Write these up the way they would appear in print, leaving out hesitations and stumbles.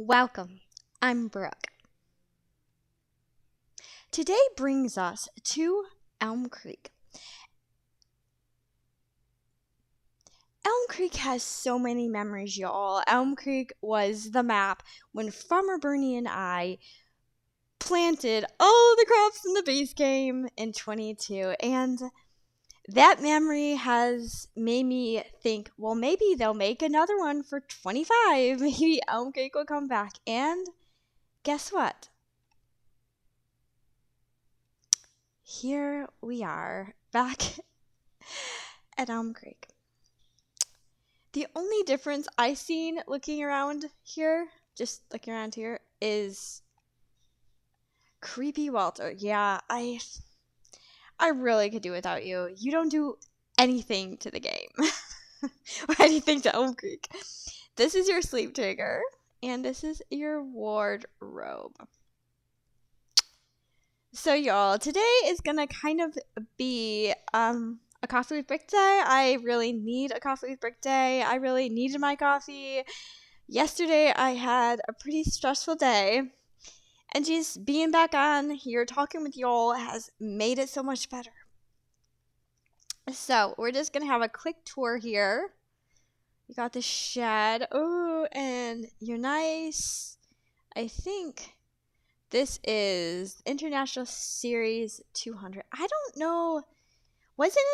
Welcome. I'm Brooke. Today brings us to Elmcreek. Elmcreek has so many memories, y'all. Elmcreek was the map when Farmer Bernie and I planted all the crops in the base game in 22, and that memory has made me think, well, maybe they'll make another one for 25. Maybe Elmcreek will come back. And guess what? Here we are, back at Elmcreek. The only difference I seen looking around here, is creepy Walter. Yeah, I really could do without you. You don't do anything to the game. Or anything to Elmcreek. This is your sleep trigger, and this is your wardrobe. So y'all, today is gonna kind of be a coffee with Brick day. I really need a coffee with Brick day. I really needed my coffee. Yesterday I had a pretty stressful day, and just being back on here talking with y'all has made it so much better. So we're just gonna have a quick tour here. You got the shed. Oh, and you're nice. I think this is International Series 200. I don't know. Wasn't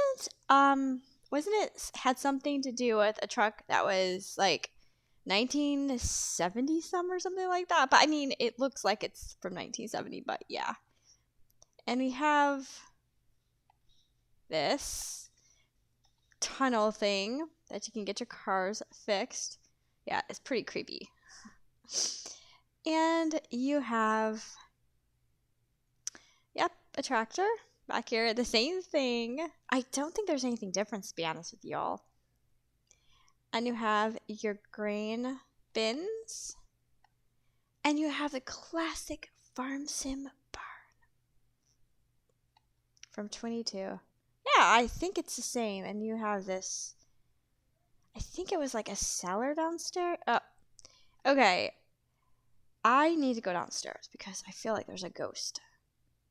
it had something to do with a truck that was like 1970 some or something like that? But I mean, it looks like it's from 1970, but yeah. And we have this tunnel thing that you can get your cars fixed. Yeah, it's pretty creepy. And you have, yep, a tractor back here. The same thing. I don't think there's anything different, to be honest with y'all. And you have your grain bins. And you have the classic farm sim barn from 22. Yeah, I think it's the same. And you have this, I think it was like a cellar downstairs. Oh, okay. I need to go downstairs because I feel like there's a ghost.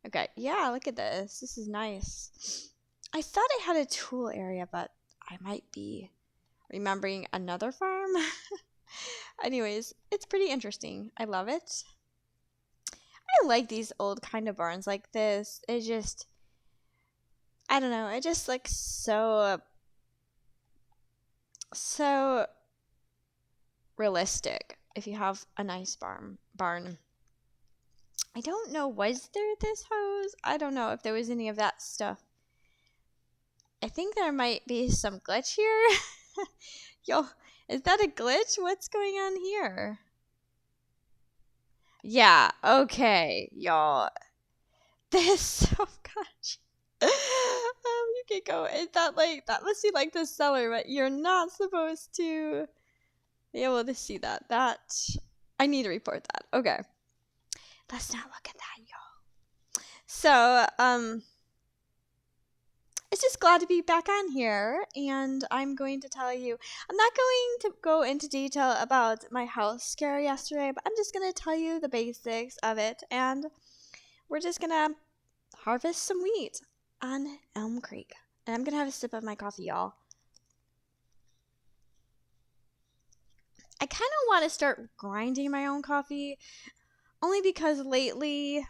Okay, yeah, look at this. This is nice. I thought I had a tool area, but I might be remembering another farm. Anyways, it's pretty interesting. I love it. I like these old kind of barns like this. It just, I don't know, it just looks so realistic if you have a nice barn. I don't know, was there this hose? I don't know if there was any of that stuff. I think there might be some glitch here. Yo, is that a glitch? What's going on here? Yeah, okay, y'all. This, oh gosh. You can go. Is that like, that must be like the cellar, but you're not supposed to be able to see that. I need to report that. Okay. Let's not look at that, y'all. So, it's just glad to be back on here, and I'm going to tell you, I'm not going to go into detail about my house scare yesterday, but I'm just going to tell you the basics of it, and we're just going to harvest some wheat on Elmcreek. And I'm going to have a sip of my coffee, y'all. I kind of want to start grinding my own coffee, only because lately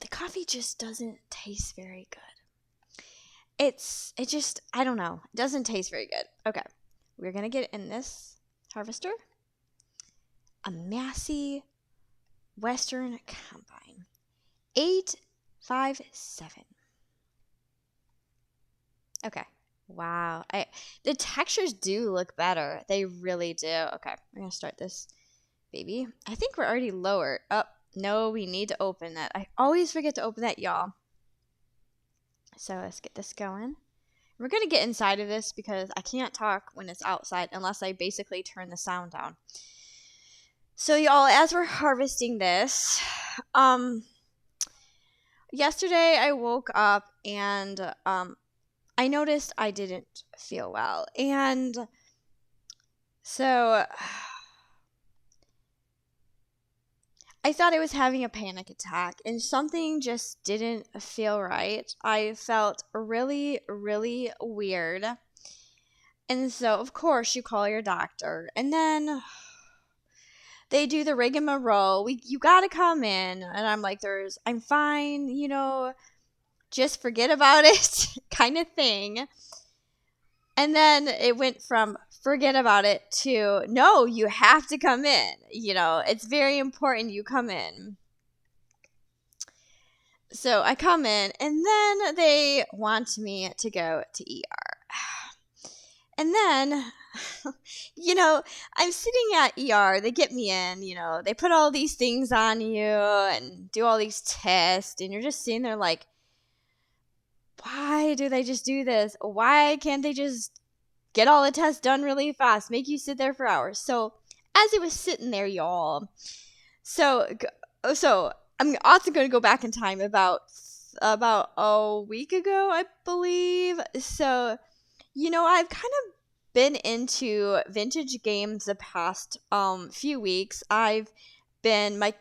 the coffee just doesn't taste very good. I don't know. It doesn't taste very good. Okay. We're going to get in this harvester a Massey Western Combine 857. Okay. Wow. The textures do look better. They really do. Okay. We're going to start this baby. I think we're already lower. Oh, no, we need to open that. I always forget to open that, y'all. So let's get this going. We're going to get inside of this because I can't talk when it's outside unless I basically turn the sound down. So y'all, as we're harvesting this, yesterday I woke up and I noticed I didn't feel well. And So I thought I was having a panic attack and something just didn't feel right. I felt really, really weird. And so, of course, you call your doctor. And then they do the rigmarole. You gotta come in. And I'm like, I'm fine, just forget about it kind of thing. And then it went from forget about it to no, you have to come in. It's very important you come in. So I come in, and then they want me to go to ER. And then, I'm sitting at ER. They get me in, they put all these things on you and do all these tests, and you're just sitting there like, why do they just do this? Why can't they just get all the tests done really fast, make you sit there for hours? So as it was sitting there, y'all, so I'm also going to go back in time about a week ago, I believe. So, I've kind of been into vintage games the past few weeks. I've been my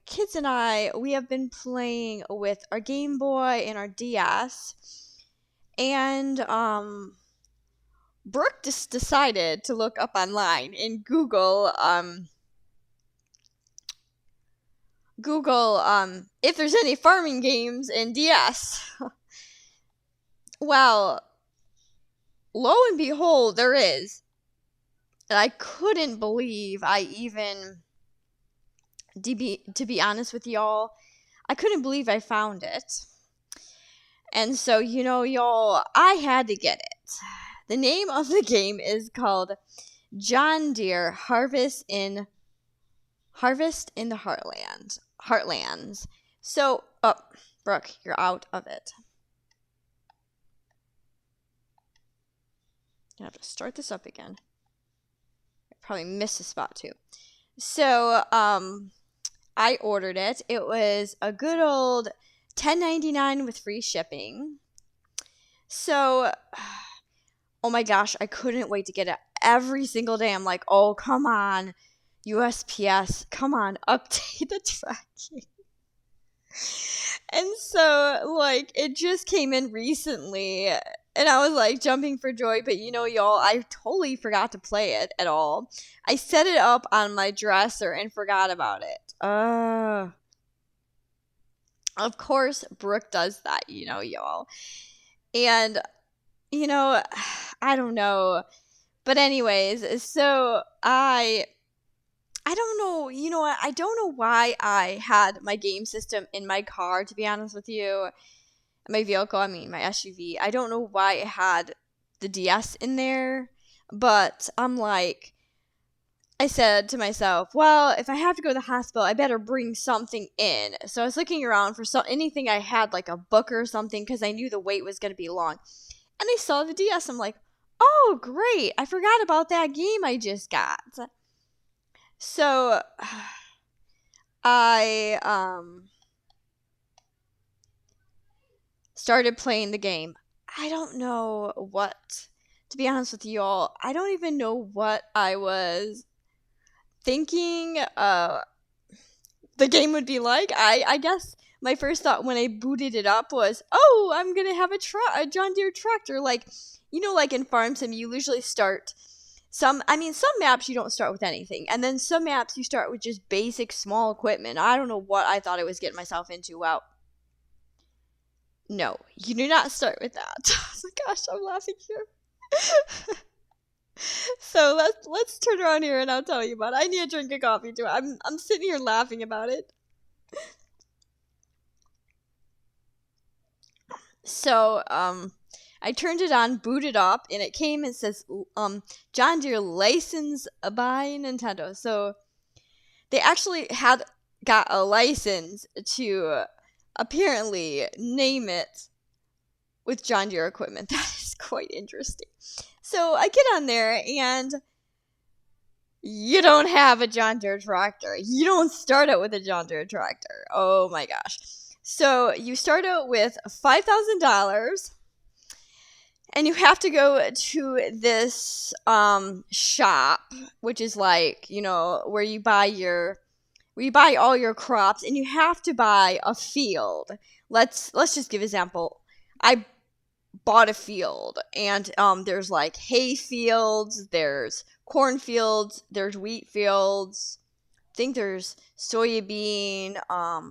kids and we have been playing with our Game Boy and our DS. And Brooke just decided to look up online and Google if there's any farming games in DS. Well, lo and behold, there is. And I couldn't believe to be honest with y'all, I couldn't believe I found it. And so, y'all, I had to get it. The name of the game is called John Deere Harvest in the Heartlands. So, Brooke, you're out of it. I have to start this up again. I probably missed a spot too. So, I ordered it. It was a good old $10.99 with free shipping. So, oh my gosh, I couldn't wait to get it every single day. I'm like, oh, come on, USPS, come on, update the tracking. And so, it just came in recently, and I was, jumping for joy, but y'all, I totally forgot to play it at all. I set it up on my dresser and forgot about it. Of course, Brooke does that, y'all. And, I don't know. But anyways, so I don't know, what? I don't know why I had my game system in my car, to be honest with you. My vehicle, my SUV. I don't know why it had the DS in there, but I said to myself, well, if I have to go to the hospital, I better bring something in. So I was looking around for anything I had, like a book or something, because I knew the wait was going to be long. And I saw the DS. I'm like, oh, great. I forgot about that game I just got. So I started playing the game. I don't know what, to be honest with you all, I don't even know what I was thinking the game would be like. I guess my first thought when I booted it up was, oh, I'm going to have a John Deere tractor. Like in Farm Sim, you usually start some maps you don't start with anything. And then some maps you start with just basic small equipment. I don't know what I thought I was getting myself into. Wow. No, you do not start with that. Oh my gosh, I'm laughing here. So let's turn around here and I'll tell you about it. I need a drink of coffee too. I'm sitting here laughing about it. So I turned it on, booted up, and it came and says John Deere license by Nintendo. So they actually got a license to apparently name it with John Deere equipment. That is quite interesting. So I get on there and you don't have a John Deere tractor. You don't start out with a John Deere tractor. Oh my gosh. So you start out with $5,000 And you have to go to this shop, which is like, where you buy all your crops, and you have to buy a field. Let's just give an example. I bought a field, and there's like hay fields, there's corn fields, there's wheat fields. I think there's soybean. I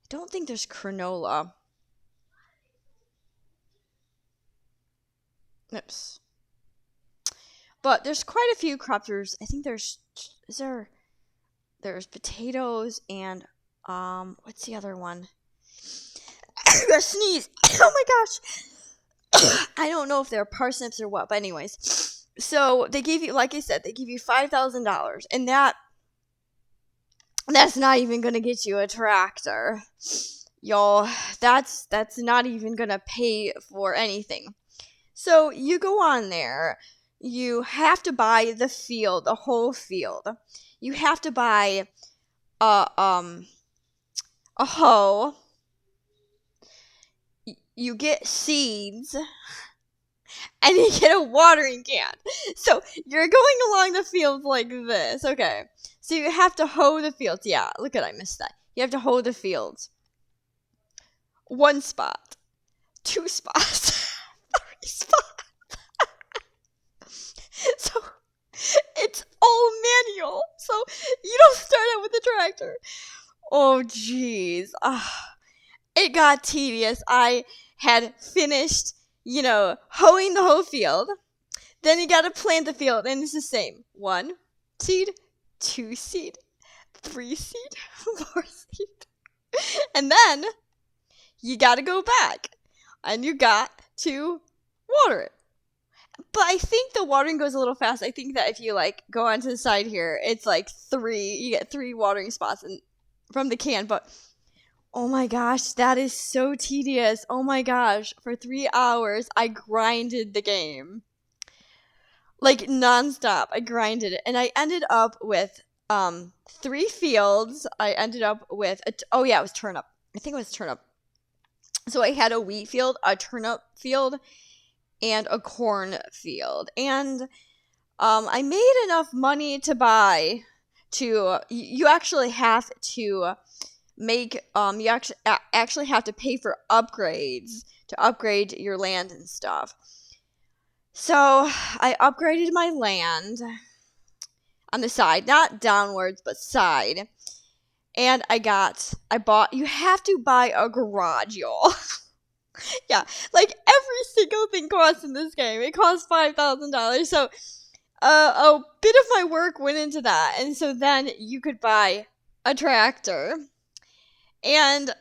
don't think there's canola. Oops. But there's quite a few crops. I think there's potatoes and what's the other one? I'm gonna sneeze. Oh my gosh. I don't know if they're parsnips or what, but anyways. So they gave you, like I said, they give you $5,000, and that's not even gonna get you a tractor, y'all. That's not even gonna pay for anything. So you go on there. You have to buy the field, the whole field. You have to buy a hoe. You get seeds, and you get a watering can. So you're going along the field like this. Okay. So you have to hoe the fields. Yeah, look at, I missed that. You have to hoe the fields. 1 spot. 2 spots. 3 spots. So it's all manual. So you don't start out with a tractor. Oh, jeez. It got tedious. I had finished, hoeing the whole field. Then you got to plant the field, and it's the same. 1 seed, 2 seed, 3 seed, 4 seed. And then you got to go back, and you got to water it. But I think the watering goes a little fast. I think that if you go onto the side here, it's like 3. You get 3 watering spots from the can. But oh my gosh, that is so tedious. Oh my gosh, for 3 hours I grinded the game, nonstop. I grinded it, and I ended up with 3 fields. I ended up with it was turnip. I think it was turnip. So I had a wheat field, a turnip field, and a corn field. And I made enough money to buy you actually have to make you actually have to pay for upgrades to upgrade your land and stuff. So I upgraded my land on the side, not downwards, but side. And you have to buy a garage, y'all. Yeah, every single thing costs in this game. It costs $5,000. So a bit of my work went into that. And so then you could buy a tractor. And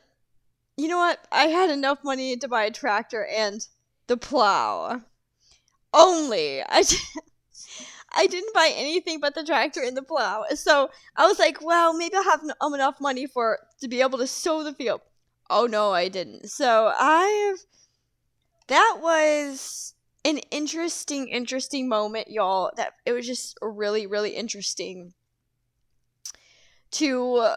you know what? I had enough money to buy a tractor and the plow. Only. I didn't buy anything but the tractor and the plow. So I was like, well, maybe I'll have enough money to be able to sow the field. Oh no, I didn't. So that was an interesting moment, y'all. That it was just really, really interesting to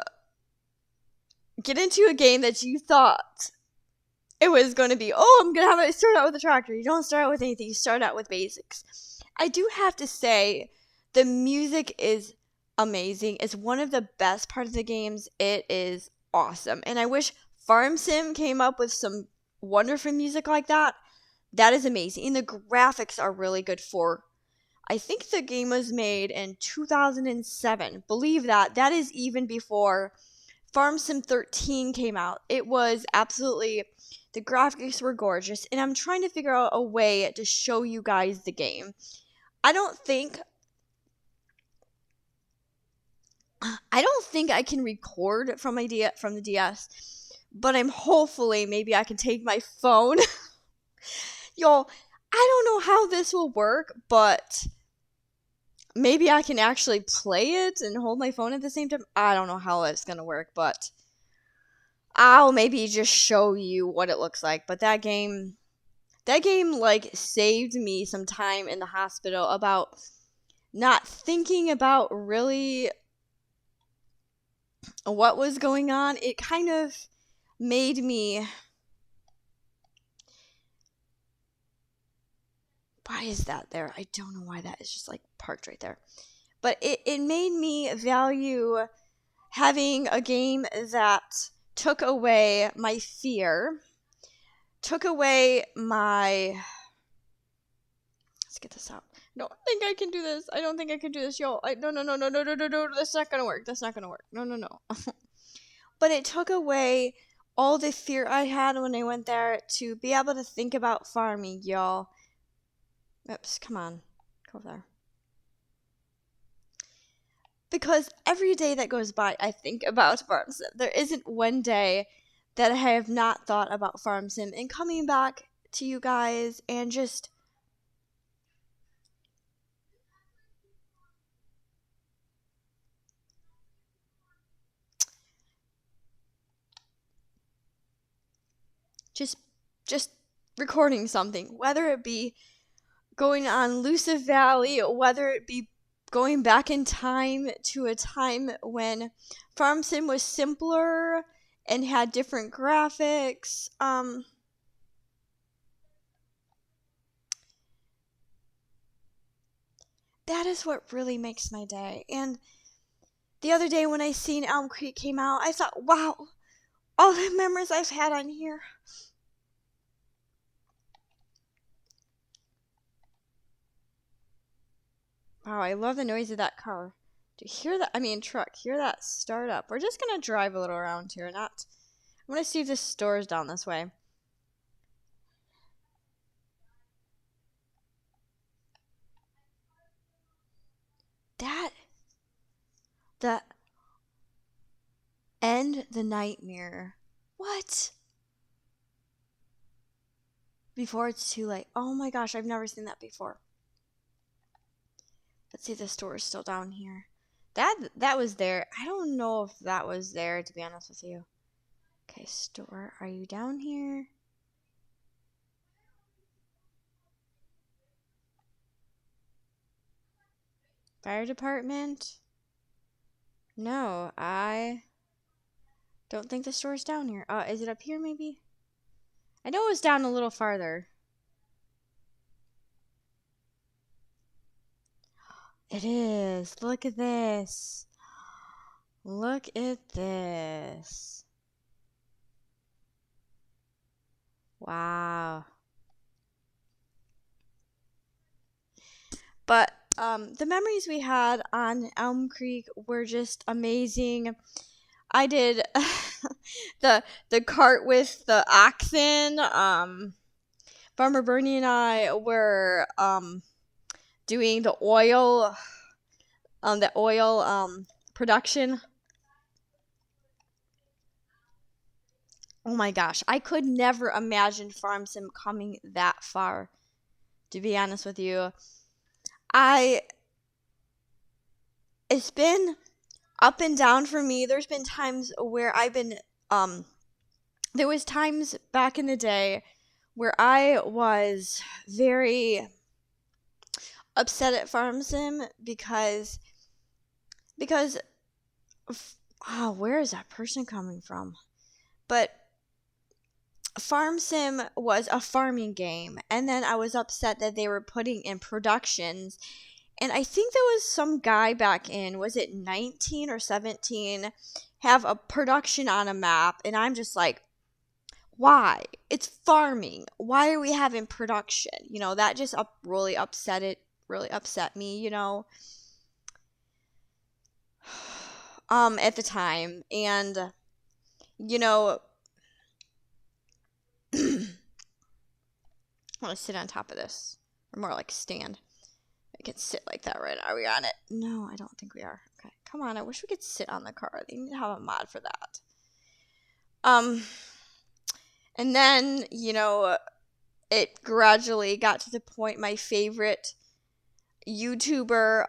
get into a game that you thought it was going to be, I'm going to have to start out with a tractor. You don't start out with anything. You start out with basics. I do have to say, the music is amazing. It's one of the best parts of the games. It is awesome. And I wish Farm Sim came up with some wonderful music like that. That is amazing. And the graphics are really good I think the game was made in 2007. Believe that. That is even before Farm Sim 13 came out. It was absolutely, the graphics were gorgeous. And I'm trying to figure out a way to show you guys the game. I don't think I can record from the DS, but I'm hopefully maybe I can take my phone. Y'all, I don't know how this will work, but maybe I can actually play it and hold my phone at the same time. I don't know how it's going to work, but I'll maybe just show you what it looks like. But that game saved me some time in the hospital about not thinking about really what was going on. It kind of made me why is that there? I don't know why that is just like parked right there. But it made me value having a game that took away my fear, took away my... Let's get this out. No, I think I can do this. I don't think I can do this, yo. No. That's not gonna work. That's not gonna work. No. But it took away all the fear I had when I went there to be able to think about farming, y'all. Oops, come on. Go there. Because every day that goes by, I think about Farm Sim. There isn't one day that I have not thought about Farm Sim. And coming back to you guys and just recording something, whether it be going on Lucid Valley, whether it be going back in time to a time when Farm Sim was simpler and had different graphics. That is what really makes my day. And the other day when I seen Elmcreek came out, I thought, wow, all the memories I've had on here. Wow, I love the noise of that car. Do you hear that? Truck. Hear that start up. We're just going to drive a little around here. I'm going to see if this store is down this way. The end the nightmare. What? Before it's too late. Oh my gosh, I've never seen that before. Let's see if the store is still down here. That was there. I don't know if that was there, to be honest with you. Okay, store, are you down here? Fire department? No, I don't think the store's down here. Is it up here maybe? I know it was down a little farther. It is. Look at this. Look at this. Wow. But the memories we had on Elmcreek were just amazing. I did the cart with the oxen. Farmer Bernie and I were doing the oil production. Oh my gosh, I could never imagine Farm Sim coming that far, to be honest with you. It's been up and down for me. There's been times where there was times back in the day where I was very upset at Farm Sim because where is that person coming from? But Farm Sim was a farming game, and then I was upset that they were putting in productions. And I think there was some guy back in, was it 19 or 17, have a production on a map, and I'm just like, why? It's farming. Why are we having production? That just really upset me, at the time. And, I want to sit on top of this, or more like stand. I can sit like that right now. Are we on it? No, I don't think we are. Okay, come on. I wish we could sit on the car. They need to have a mod for that. And then, it gradually got to the point my favorite YouTuber,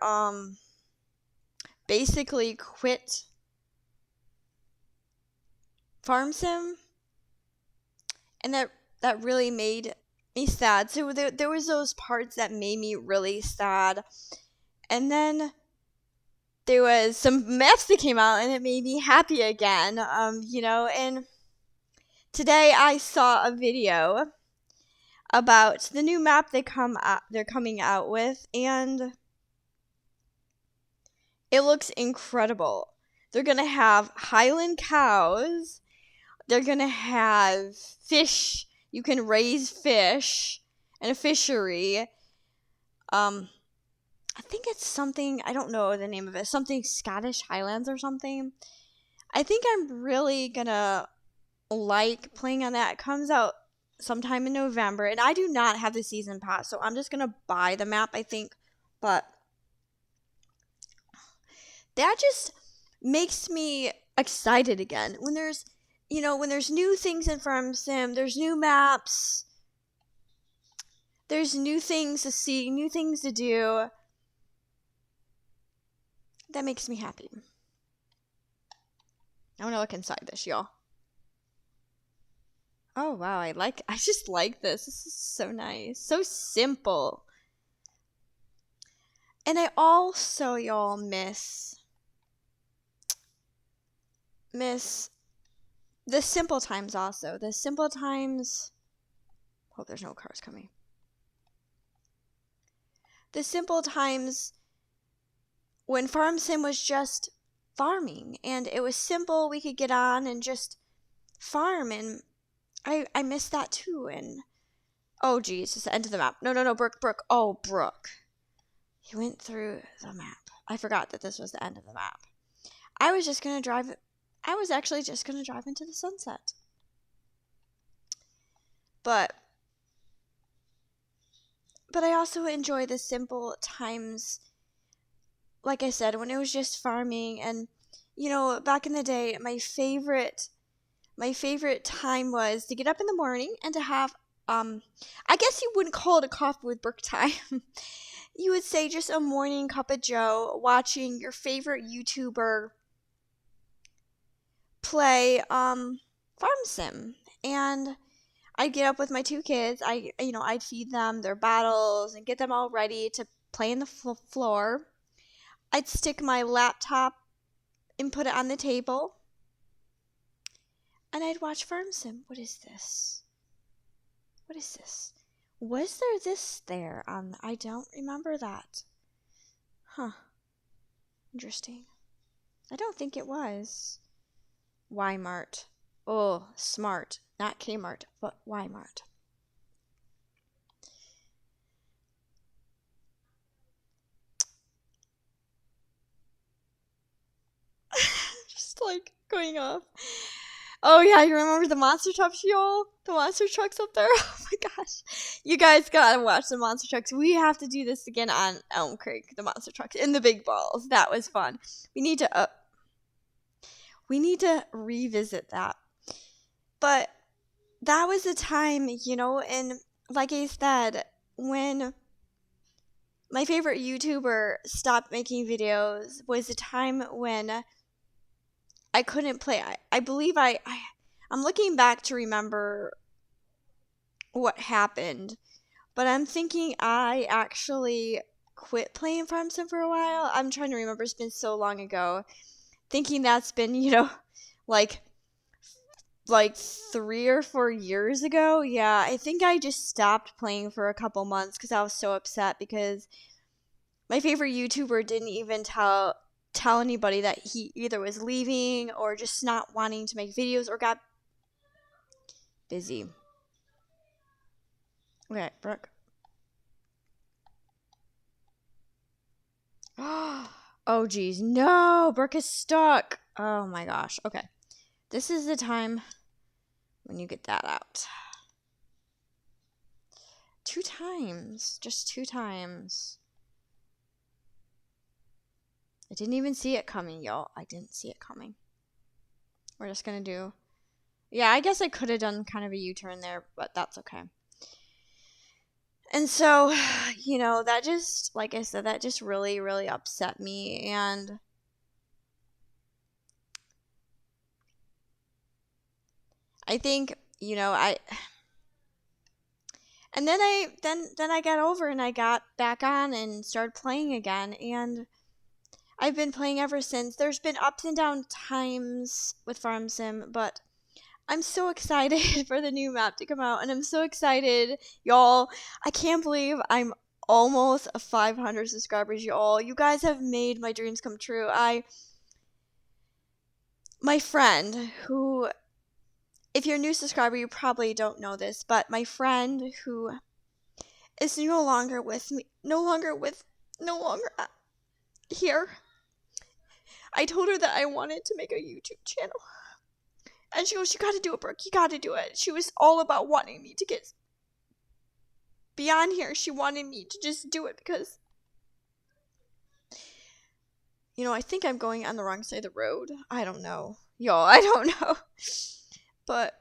basically quit Farm Sim. And that really made me sad. So there was those parts that made me really sad. And then there was some maps that came out and it made me happy again. And today I saw a video about the new map they're coming out with, and it looks incredible. They're going to have Highland cows. They're going to have fish. You can raise fish and a fishery. I think it's something, I don't know the name of it, something Scottish Highlands or something. I think I'm really going to like playing on that. It comes out sometime in November, and I do not have the season pass, so I'm just going to buy the map, I think. But that just makes me excited again. When there's, when there's new things in Farm Sim, there's new maps, there's new things to see, new things to do. That makes me happy. I want to look inside this, y'all. Oh, wow. I just like this. This is so nice. So simple. And I also, y'all, miss the simple times also. The simple times. Hope there's no cars coming. The simple times when Farm Sim was just farming, and it was simple. We could get on and just farm, and I miss that too. And oh geez, it's the end of the map. No, Brooke. Oh, Brooke. He went through the map. I forgot that this was the end of the map. I was actually just gonna drive into the sunset. But I also enjoy the simple times, like I said, when it was just farming. And back in the day, my favorite time was to get up in the morning and to have I guess you wouldn't call it a coffee with Brooke time. You would say just a morning cup of joe, watching your favorite YouTuber play Farm Sim. And I'd get up with my two kids. I'd feed them their bottles and get them all ready to play in the floor. I'd stick my laptop and put it on the table, and I'd watch Farm Sim. What is this? Was there this there on? I don't remember that. Huh. Interesting. I don't think it was. Walmart. Oh, smart. Not Kmart, but Walmart. Just like going off. Oh yeah, you remember the monster trucks, y'all? The monster trucks up there? Oh my gosh. You guys gotta watch the monster trucks. We have to do this again on Elmcreek, the monster trucks in the big balls. That was fun. We need to revisit that. But that was the time, and like I said, when my favorite YouTuber stopped making videos was the time when I couldn't play. I believe I'm looking back to remember what happened, but I'm thinking I actually quit playing Farm Sim for a while. I'm trying to remember. It's been so long ago. Thinking that's been, like 3 or 4 years ago. Yeah, I think I just stopped playing for a couple months because I was so upset because my favorite YouTuber didn't even tell anybody that he either was leaving or just not wanting to make videos or got busy. Okay, Brooke. Oh geez, no, Brooke is stuck. Oh my gosh. Okay, this is the time when you get that out. 2 times, just 2 times. I didn't even see it coming, y'all. I didn't see it coming. We're just gonna do... Yeah, I guess I could have done kind of a U-turn there, but that's okay. And so, that just, like I said, that just really, really upset me. And I think, and then I got over and I got back on and started playing again. And I've been playing ever since. There's been ups and down times with Farm Sim, but I'm so excited for the new map to come out, and I'm so excited, y'all. I can't believe I'm almost 500 subscribers, y'all. You guys have made my dreams come true. My friend who, if you're a new subscriber, you probably don't know this, but my friend who is no longer with me, no longer here. I told her that I wanted to make a YouTube channel. And she goes, you gotta do it, Brooke. You gotta do it. She was all about wanting me to get beyond here. She wanted me to just do it because, I think I'm going on the wrong side of the road. I don't know. Y'all, I don't know. But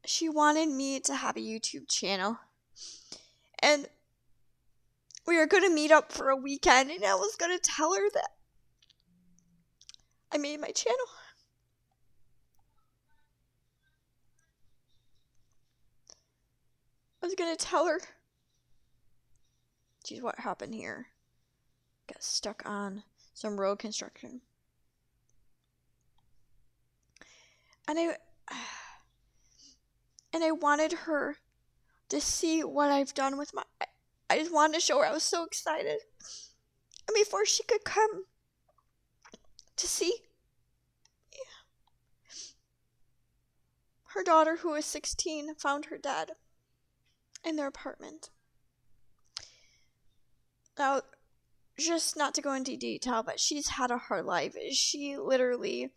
she wanted me to have a YouTube channel. And we were going to meet up for a weekend, and I was going to tell her that I made my channel. I was going to tell her. Geez, what happened here? Got stuck on some road construction. And I wanted her to see what I've done with I just wanted to show her I was so excited. And before she could come to see her daughter, who was 16, found her dead in their apartment. Now, just not to go into detail, but she's had a hard life. She literally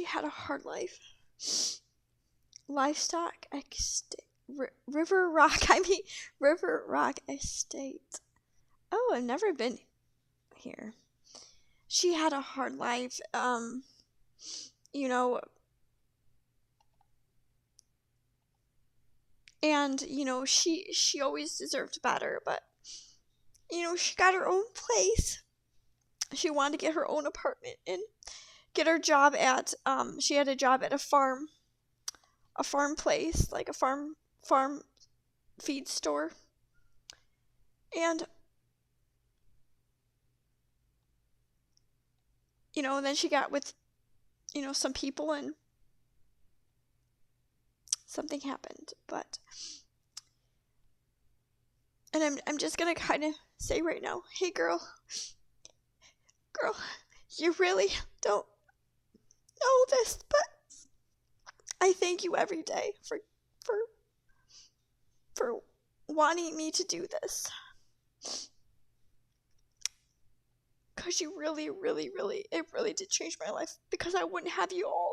had a hard life. Livestock River Rock Estate. Oh, I've never been here. She had a hard life. And, she always deserved better, but, she got her own place. She wanted to get her own apartment and get her job at, she had a job at a farm place, like a farm feed store. And, then she got with, some people, and something happened, and I'm just gonna kind of say right now, hey girl, you really don't know this, but I thank you every day for wanting me to do this, because you really, really, really, it really did change my life, because I wouldn't have you all.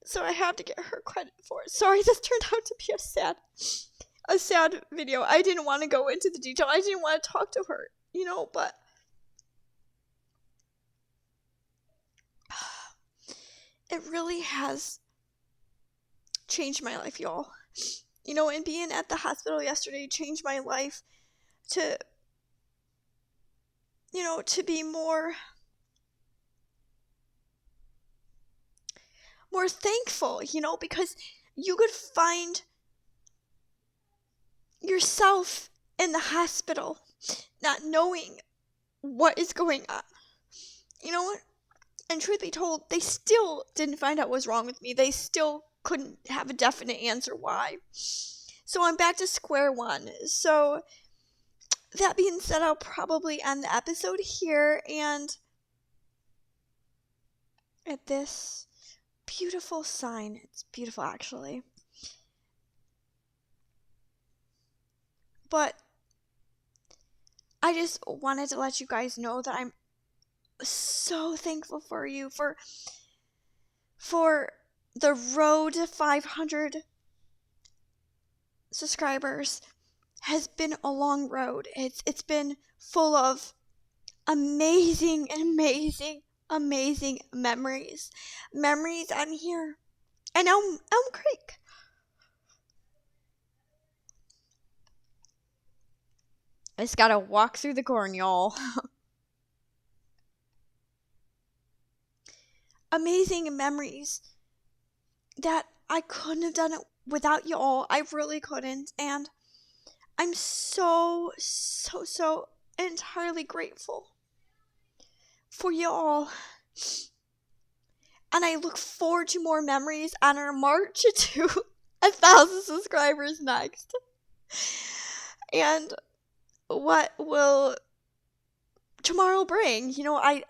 So I have to get her credit for it. Sorry, this turned out to be a sad video. I didn't want to go into the detail. I didn't want to talk to her, but it really has changed my life, y'all. And being at the hospital yesterday changed my life to, to be more thankful, because you could find yourself in the hospital not knowing what is going on. You know what? And truth be told, they still didn't find out what was wrong with me. They still couldn't have a definite answer why. So I'm back to square one. So that being said, I'll probably end the episode here, and at this beautiful sign. It's beautiful, actually. But I just wanted to let you guys know that I'm so thankful for you, for the road to 500 subscribers has been a long road. It's been full of amazing memories on here and Elmcreek. I just gotta walk through the corn, y'all. Amazing memories that I couldn't have done it without you all. I really couldn't. And I'm so, so, so entirely grateful for y'all. And I look forward to more memories on our march to 1,000 subscribers next. And what will tomorrow bring? You know, I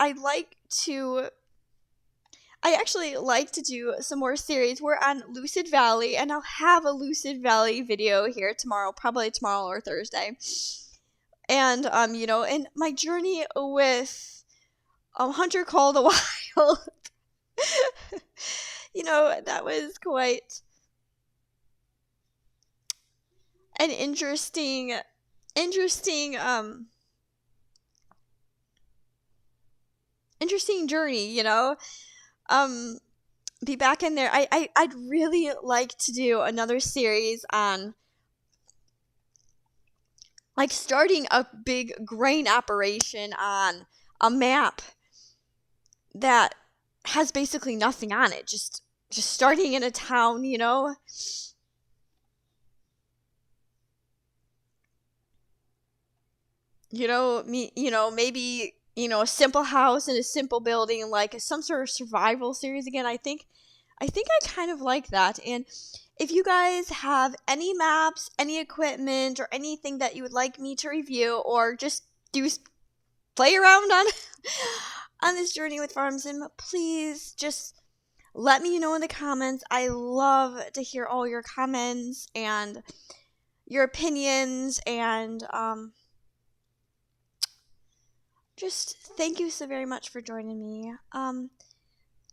actually like to do some more series. We're on Lucid Valley, and I'll have a Lucid Valley video here tomorrow, probably tomorrow or Thursday. And you know, and my journey with Hunter Call the Wild. You know, that was quite an interesting journey, you know. Be back in there. I'd really like to do another series on like starting a big grain operation on a map that has basically nothing on it. Just starting in a town, you know. Maybe, a simple house and a simple building, like some sort of survival series again. I kind of like that. And if you guys have any maps, any equipment, or anything that you would like me to review, or just play around on on this journey with Farm Sim, please just let me know in the comments. I love to hear all your comments and your opinions, and just thank you so very much for joining me.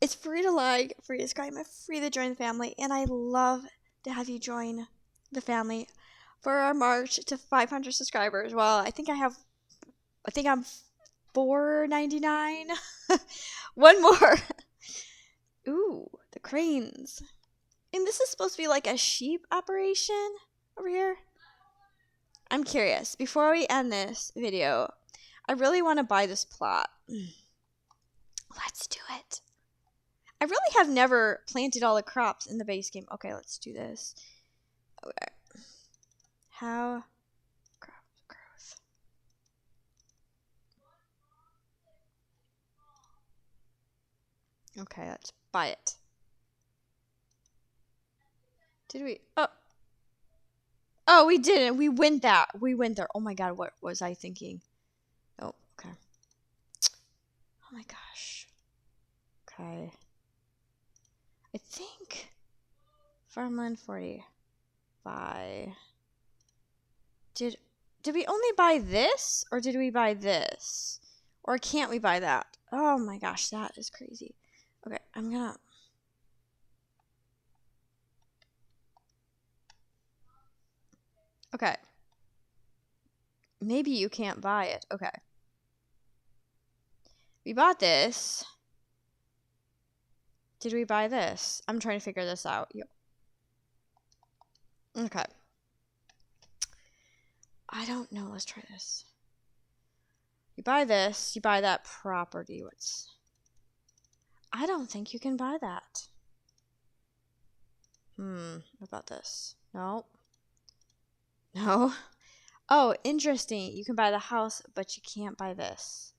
It's free to like, free to subscribe, free to join the family, and I love to have you join the family for our march to 500 subscribers. Well, I think I'm 499. One more. Ooh, the cranes. And this is supposed to be like a sheep operation over here. I'm curious. Before we end this video, I really want to buy this plot. Let's do it. I really have never planted all the crops in the base game. Okay, let's do this. Okay. How crop growth. Okay, let's buy it. Did we? Oh, we didn't. We went that. We went there. Oh my god, what was I thinking? Oh, okay. Oh my gosh. Okay. I think farmland 40. Buy. Did we only buy this, or did we buy this? Or can't we buy that? Oh my gosh, that is crazy. Okay, I'm gonna... Okay. Maybe you can't buy it. Okay. We bought this. Did we buy this? I'm trying to figure this out. Okay. I don't know. Let's try this. You buy this. You buy that property. I don't think you can buy that. What about this? No. No. Oh, interesting. You can buy the house, but you can't buy this.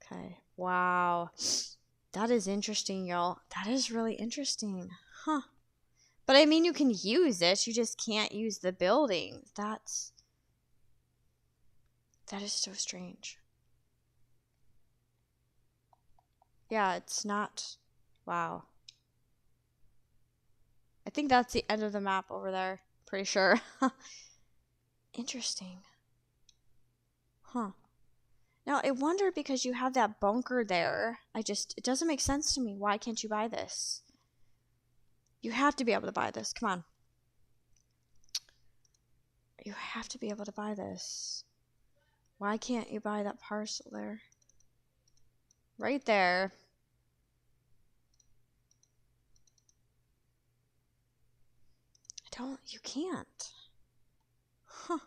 Okay. Wow. That is interesting, y'all. That is really interesting. Huh. But I mean, you can use it. You just can't use the building. That is so strange. Yeah, it's not... Wow. I think that's the end of the map over there. Pretty sure. Interesting. Huh. Now, I wonder, because you have that bunker there, it doesn't make sense to me. Why can't you buy this? You have to be able to buy this. Come on. You have to be able to buy this. Why can't you buy that parcel there? Right there. You can't. Huh.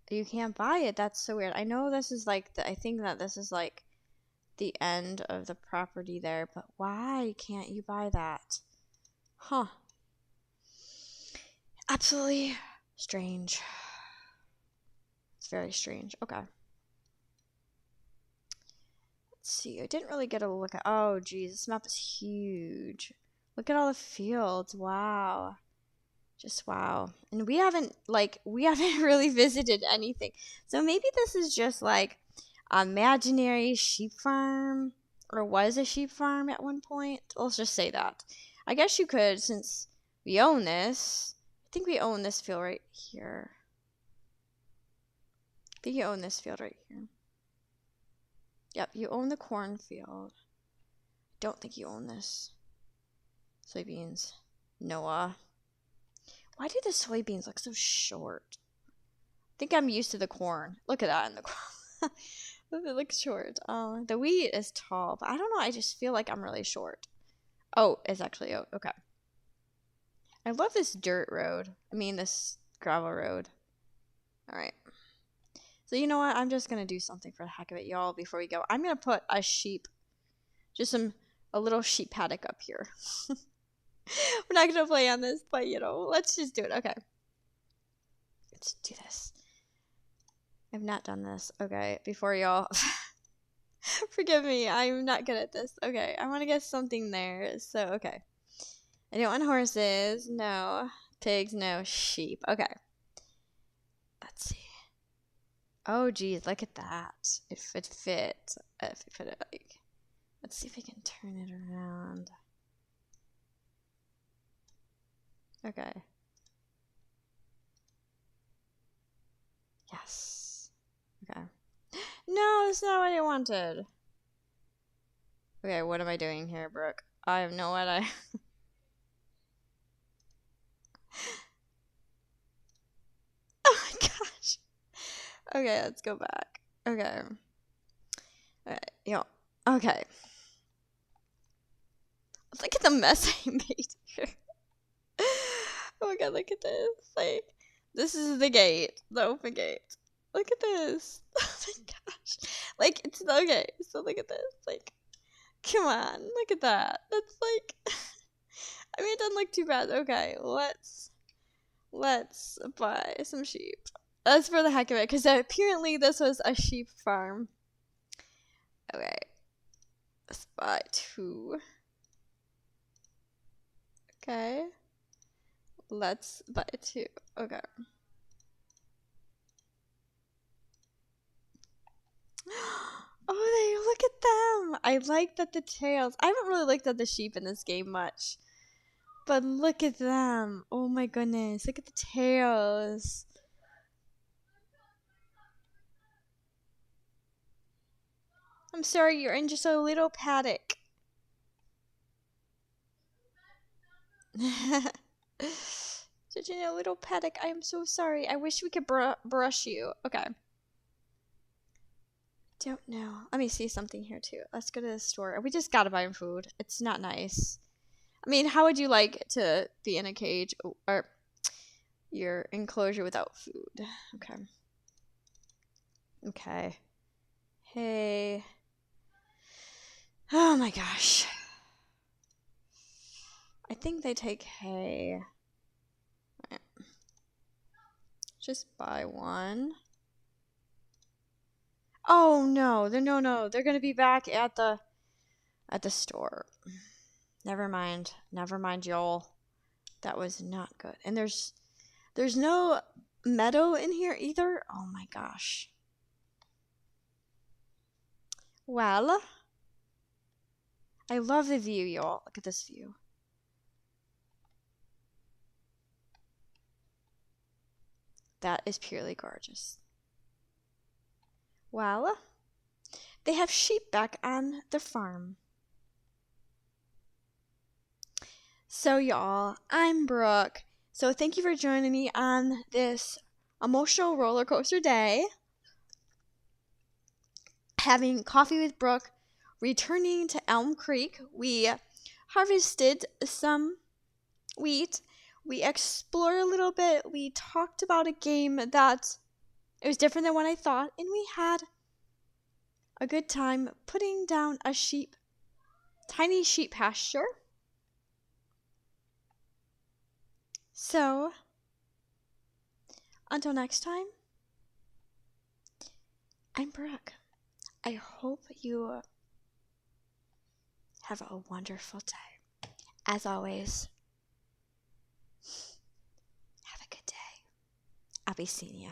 You can't buy it. That's so weird. I know this is like, I think that this is like the end of the property there, but why can't you buy that? Huh. Absolutely strange. It's very strange. Okay. Let's see. I didn't really get a look at. Oh, geez. This map is huge. Look at all the fields. Wow. Just wow. And we haven't really visited anything. So maybe this is just like imaginary sheep farm, or was a sheep farm at one point. Let's just say that. I guess you could, since we own this. I think we own this field right here. I think you own this field right here. Yep, you own the cornfield. Don't think you own this. Soybeans. Noah. Why do the soybeans look so short? I think I'm used to the corn. Look at that in the corn. It looks short. The wheat is tall, but I don't know. I just feel like I'm really short. Oh, it's actually okay. I love this dirt road. I mean, this gravel road. All right. So you know what? I'm just gonna do something for the heck of it, y'all. Before we go, I'm gonna put a sheep, just a little sheep paddock up here. We're not gonna play on this, but let's just do it. Okay. Let's do this. I've not done this. Okay, before y'all. Forgive me, I'm not good at this. Okay, I want to get something there. So, okay. I don't want horses. No. Pigs, no. Sheep. Okay. Let's see. Oh, geez, look at that. If it fits. If it fit it, like. Let's see if we can turn it around. Okay. Yes. Okay. No, that's not what I wanted. Okay, what am I doing here, Brooke? I have no idea. Oh my gosh. Okay, let's go back. Okay. Okay. Look at the mess I made here. Oh my god, look at this. Like, this is the gate, the open gate. Look at this. Oh my gosh. Like, it's okay. So look at this. Like, come on. Look at that. That's like, I mean, it doesn't look too bad. Okay, let's buy some sheep. That's for the heck of it, because apparently this was a sheep farm. Okay. Let's buy 2. Okay. Let's buy 2. Okay. Oh, look at them. I like that the tails. I haven't really looked at the sheep in this game much. But look at them. Oh my goodness. Look at the tails. I'm sorry, you're in just a little paddock. Such a little paddock. I am so sorry. I wish we could brush you. Okay. Don't know. Let me see something here too. Let's go to the store. We just gotta buy him food. It's not nice. I mean, how would you like to be in a cage or your enclosure without food? Okay. Okay. Hey. Oh my gosh. I think they take hay. Right. Just buy 1. Oh no, no. They're gonna be back at the store. Never mind, y'all. That was not good. And there's no meadow in here either. Oh my gosh. Well, I love the view, y'all. Look at this view. That is purely gorgeous. Well, they have sheep back on the farm. So, y'all, I'm Brooke. So, thank you for joining me on this emotional roller coaster day. Having coffee with Brooke, returning to Elmcreek. We harvested some wheat. We explored a little bit. We talked about a game that it was different than what I thought, and we had a good time putting down a tiny sheep pasture. So, Until next time, I'm Brooke. I hope you have a wonderful day. As always, have a good day. I'll be seeing ya.